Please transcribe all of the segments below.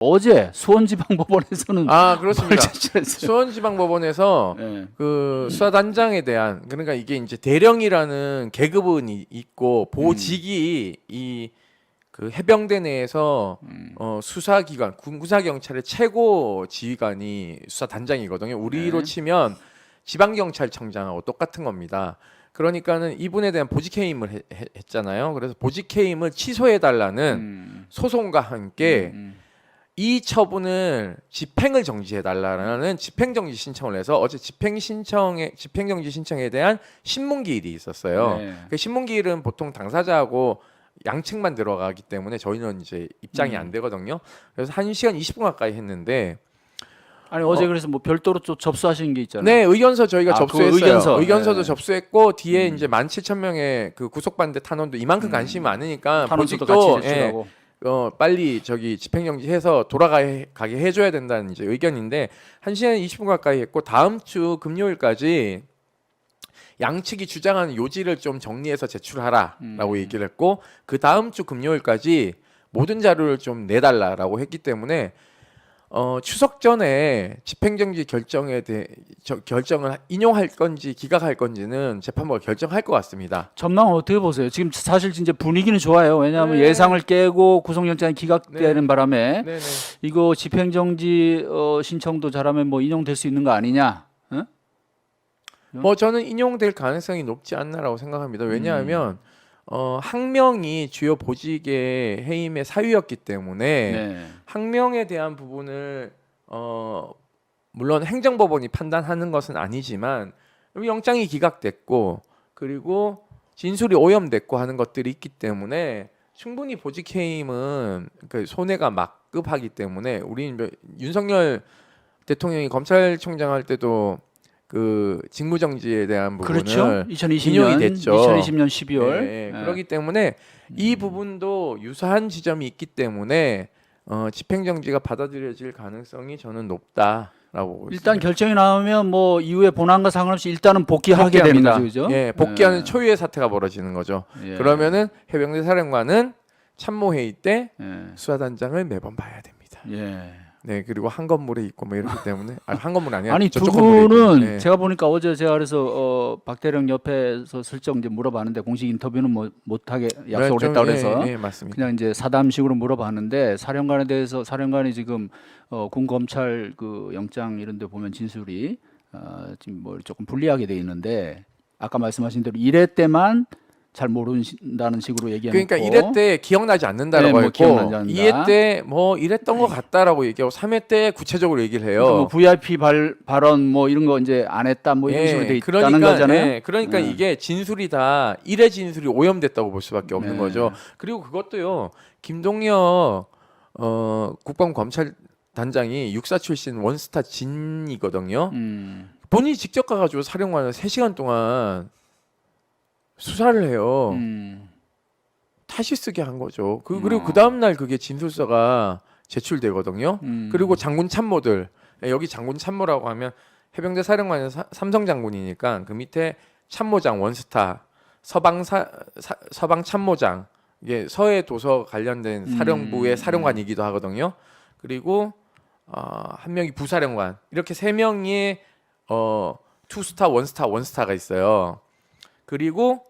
어제 수원지방법원에서는 그렇습니다. 제출했어요? 수원지방법원에서 네. 그 수사단장에 대한, 그러니까 이게 이제 대령이라는 계급은 있고 보직이 이 그 해병대 내에서 수사기관, 군사경찰의 최고 지휘관이 수사단장이거든요. 우리로 네. 치면 지방경찰청장하고 똑같은 겁니다. 그러니까는 이분에 대한 보직해임을 했잖아요. 그래서 보직해임을 취소해달라는 소송과 함께 이 처분을 집행을 정지해달라는 집행정지 신청을 해서 어제 집행정지 신청에 대한 신문기일이 있었어요. 네. 그 신문기일은 보통 당사자하고 양측만 들어가기 때문에 저희는 이제 입장이 안 되거든요. 그래서 1시간 20분 가까이 했는데 아니 어제 그래서 뭐 별도로 또 접수하신 게 있잖아요. 네, 의견서 저희가 그 접수했어요. 의견서도 네. 접수했고 뒤에 이제 17,000명의 그 구속반대 탄원도 이만큼 관심이 많으니까 탄원서도 보직도 같이 제출하고. 빨리 저기 집행정지해서 돌아가게 해줘야 된다는 이제 의견인데 1시간 20분 가까이 했고 다음 주 금요일까지 양측이 주장하는 요지를 좀 정리해서 제출하라라고 얘기를 했고 그 다음 주 금요일까지 모든 자료를 좀 내달라라고 했기 때문에 추석 전에 집행정지 결정을 인용할 건지 기각할 건지는 재판부가 결정할 것 같습니다. 전망 어떻게 보세요? 지금 사실 진짜 분위기는 좋아요. 왜냐하면 네. 예상을 깨고 구속영장이 기각되는 네. 바람에 네네. 이거 집행정지 신청도 잘하면 뭐 인용될 수 있는 거 아니냐? 응? 뭐 저는 인용될 가능성이 높지 않나라고 생각합니다. 왜냐하면 항명이 주요 보직의 해임의 사유였기 때문에 네. 항명에 대한 부분을 물론 행정법원이 판단하는 것은 아니지만 영장이 기각됐고 그리고 진술이 오염됐고 하는 것들이 있기 때문에 충분히 보직 해임은 그 손해가 막급하기 때문에 우리는 윤석열 대통령이 검찰총장 할 때도 그 직무정지에 대한 부분을 그렇죠. 2020년 인용이 됐죠. 2020년 12월. 예, 그렇기 때문에 이 부분도 유사한 지점이 있기 때문에 집행정지가 받아들여질 가능성이 저는 높다라고 보고 일단 있습니다. 결정이 나오면 뭐 이후에 본안과 상관없이 일단은 복귀하게 되는 복귀합니다. 거죠, 그죠? 예, 복귀하는 초유의 사태가 벌어지는 거죠. 예. 그러면은 해병대 사령관은 참모회의 때 예. 수사단장을 매번 봐야 됩니다. 예. 네, 그리고 한 건물에 있고 뭐 이렇기 때문에 한 건물 아니야. 아니 두 저쪽 건물에 분은 있고. 네. 제가 보니까 어제 제가 그래서 박대령 옆에서 슬쩍 이제 물어봤는데 공식 인터뷰는 뭐 못하게 약속을 좀, 했다고 그래서 예, 맞습니다. 그냥 이제 사담식으로 물어봤는데 사령관에 대해서 사령관이 지금 군 검찰 그 영장 이런 데 보면 진술이 지금 뭐 조금 불리하게 돼 있는데 아까 말씀하신 대로 1회 때만 잘 모른다는 식으로 얘기하고 그러니까 1회 때 기억나지 않는다라고 네, 뭐 했고 기억나지 않는다. 2회 때 뭐 이랬던 것 같다라고 얘기하고 3회 때 구체적으로 얘기를 해요. 그러니까 뭐 VIP 발언 뭐 이런 거 이제 안 했다 뭐 이런 식으로 돼 있다는 그러니까, 거잖아요. 네, 그러니까 이게 진술이 다 1회 진술이 오염됐다고 볼 수밖에 없는 네. 거죠. 그리고 그것도요. 김동혁 국방검찰단장이 육사 출신 원스타 진이거든요. 본인이 직접 가가지고 사령관을 3시간 동안 수사를 해요. 다시 쓰게 한 거죠. 그리고 그 다음 날 그게 진술서가 제출되거든요. 그리고 장군 참모들 여기 장군 참모라고 하면 해병대 사령관은 삼성 장군이니까 그 밑에 참모장 원스타, 서방 참모장 이게 서해 도서 관련된 사령부의 사령관이기도 하거든요. 그리고 한 명이 부사령관 이렇게 3명이 투스타, 원스타가 있어요. 그리고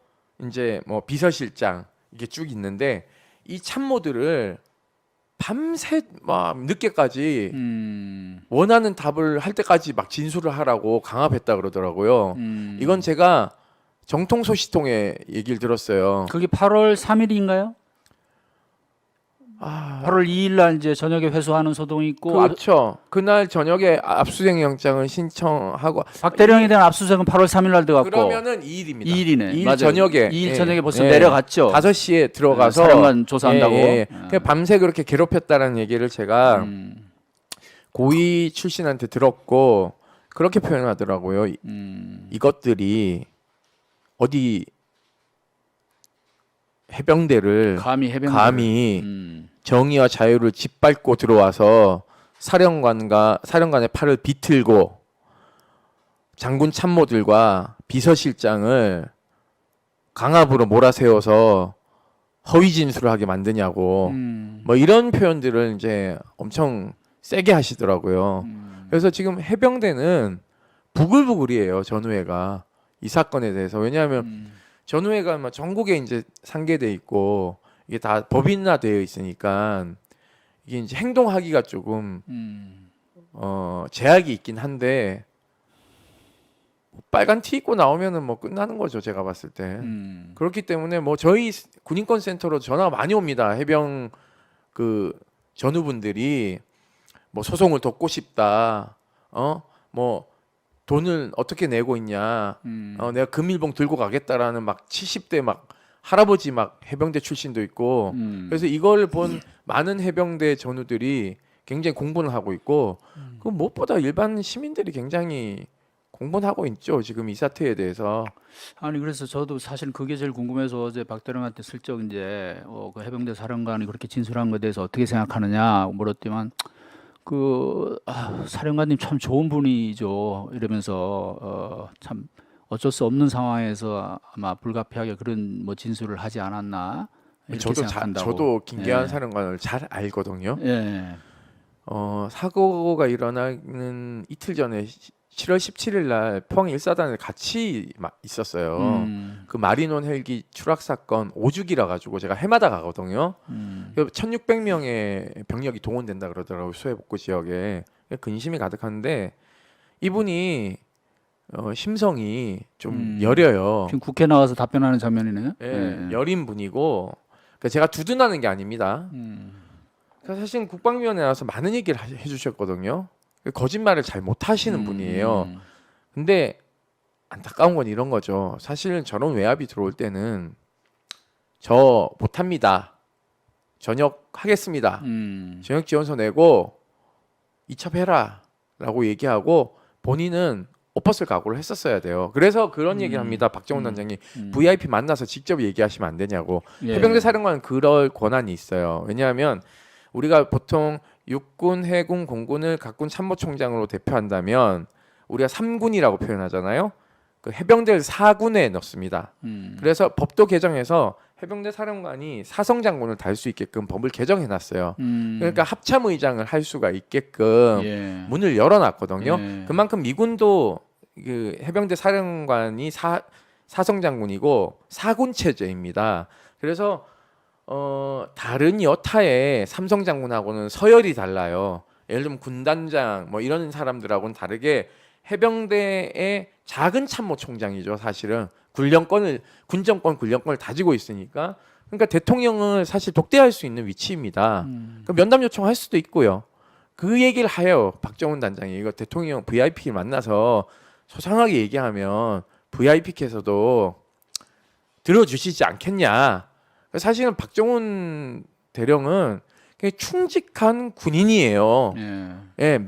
이제 뭐 비서실장 이게 쭉 있는데 이 참모들을 밤새 막 늦게까지 원하는 답을 할 때까지 막 진술을 하라고 강압했다 그러더라고요. 이건 제가 정통소시통에 얘기를 들었어요. 그게 8월 3일인가요? 8월 2일 날 이제 저녁에 회수하는 소동이 있고 그렇죠. 그날 저녁에 압수수색 영장을 신청하고 박대령에 대한 압수수색은 8월 3일 날 들어갔고 그러면은 2일입니다. 2일이네. 2일 맞아요. 저녁에 2일 예, 저녁에 벌써 예. 내려갔죠. 5시에 들어가서 사령관 조사한다고. 그냥 밤새 그렇게 괴롭혔다는 얘기를 제가 고위 출신한테 들었고 그렇게 표현하더라고요. 이것들이 어디 해병대를 감히 정의와 자유를 짓밟고 들어와서 사령관의 팔을 비틀고 장군 참모들과 비서실장을 강압으로 몰아세워서 허위 진술을 하게 만드냐고 뭐 이런 표현들을 이제 엄청 세게 하시더라고요. 그래서 지금 해병대는 부글부글이에요. 전우회가 이 사건에 대해서. 왜냐하면 전우회가 막 전국에 이제 상계돼 있고 이게 다 법인화되어 있으니까 이게 이제 행동하기가 조금 제약이 있긴 한데 빨간 티 입고 나오면은 뭐 끝나는 거죠. 제가 봤을 때. 그렇기 때문에 뭐 저희 군인권 센터로 전화가 많이 옵니다. 해병 그 전우분들이 뭐 소송을 돕고 싶다. 뭐 돈을 어떻게 내고 있냐. 내가 금일봉 들고 가겠다라는 막 70대 막 할아버지 막 해병대 출신도 있고. 그래서 이걸 본 많은 해병대 전우들이 굉장히 공분을 하고 있고 그 무엇보다 일반 시민들이 굉장히 공분하고 있죠. 지금 이 사태에 대해서. 아니 그래서 저도 사실 그게 제일 궁금해서 어제 박대령한테 슬쩍 이제 그 해병대 사령관이 그렇게 진술한 것에 대해서 어떻게 생각하느냐 물었더만 사령관님 참 좋은 분이죠 이러면서 참 어쩔 수 없는 상황에서 아마 불가피하게 그런 뭐 진술을 하지 않았나 이렇게 생각한다고. 저도 김계한 예. 사령관을 잘 알거든요. 예. 사고가 일어나는 이틀 전에 7월 17일 날 포항 1사단에 같이 있었어요. 그 마리논 헬기 추락 사건 5주기라 가지고 제가 해마다 가거든요. 1,600명의 병력이 동원된다 그러더라고요. 수해복구 지역에. 근심이 가득한데 이분이 심성이 좀 여려요. 지금 국회 나와서 답변하는 장면이네요. 예, 여린 분이고 그러니까 제가 두둔하는 게 아닙니다. 그러니까 사실 국방위원회 나와서 많은 얘기를 해주셨거든요. 거짓말을 잘 못하시는 분이에요. 근데 안타까운 건 이런 거죠. 사실은 저런 외압이 들어올 때는 저 못합니다. 전역 하겠습니다. 전역 지원서 내고 이첩해라 라고 얘기하고 본인은 엎었을 각오를 했었어야 돼요. 그래서 그런 얘기를 합니다. 박정훈 단장이 VIP 만나서 직접 얘기하시면 안 되냐고. 예. 해병대 사령관은 그럴 권한이 있어요. 왜냐하면 우리가 보통 육군, 해군, 공군을 각군 참모총장으로 대표한다면 우리가 3군이라고 표현하잖아요. 그 해병대를 4군에 넣습니다. 그래서 법도 개정해서 해병대 사령관이 사성장군을 달 수 있게끔 법을 개정해 놨어요. 그러니까 합참의장을 할 수가 있게끔 예. 문을 열어놨거든요. 예. 그만큼 미군도 그 해병대 사령관이 사성장군이고 4군 체제입니다. 그래서 다른 여타의 삼성장군하고는 서열이 달라요. 예를 들면 군단장 뭐 이런 사람들하고는 다르게 해병대의 작은 참모총장이죠. 사실은 군정권을 다지고 있으니까 그러니까 대통령을 사실 독대할 수 있는 위치입니다. 그럼 면담 요청할 수도 있고요. 그 얘기를 해요. 박정훈 단장이 이거 대통령 VIP 만나서 소상하게 얘기하면 VIP께서도 들어주시지 않겠냐. 사실은 박정훈 대령은 굉장히 충직한 군인이에요. 예,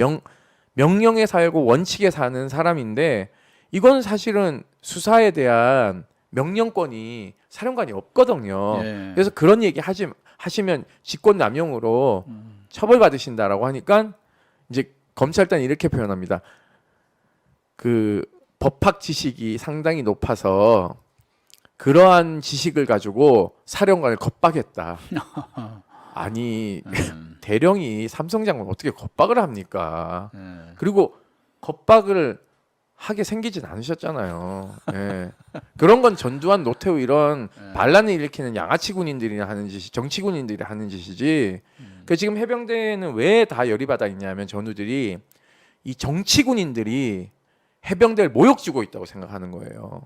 명령에 살고 원칙에 사는 사람인데 이건 사실은 수사에 대한 명령권이 사령관이 없거든요. 예. 그래서 그런 얘기 하시면 직권남용으로 처벌받으신다라고 하니까 이제 검찰단이 이렇게 표현합니다. 그 법학 지식이 상당히 높아서 그러한 지식을 가지고 사령관을 겁박했다. 아니 대령이 삼성장군 어떻게 겁박을 합니까? 그리고 겁박을 하게 생기진 않으셨잖아요. 예. 그런 건 전두환, 노태우 이런 반란을 일으키는 양아치 군인들이 하는 짓이 정치 군인들이 하는 짓이지. 그 지금 해병대는 왜 다 열이 받아 있냐면 전우들이 이 정치 군인들이 해병대를 모욕 주고 있다고 생각하는 거예요.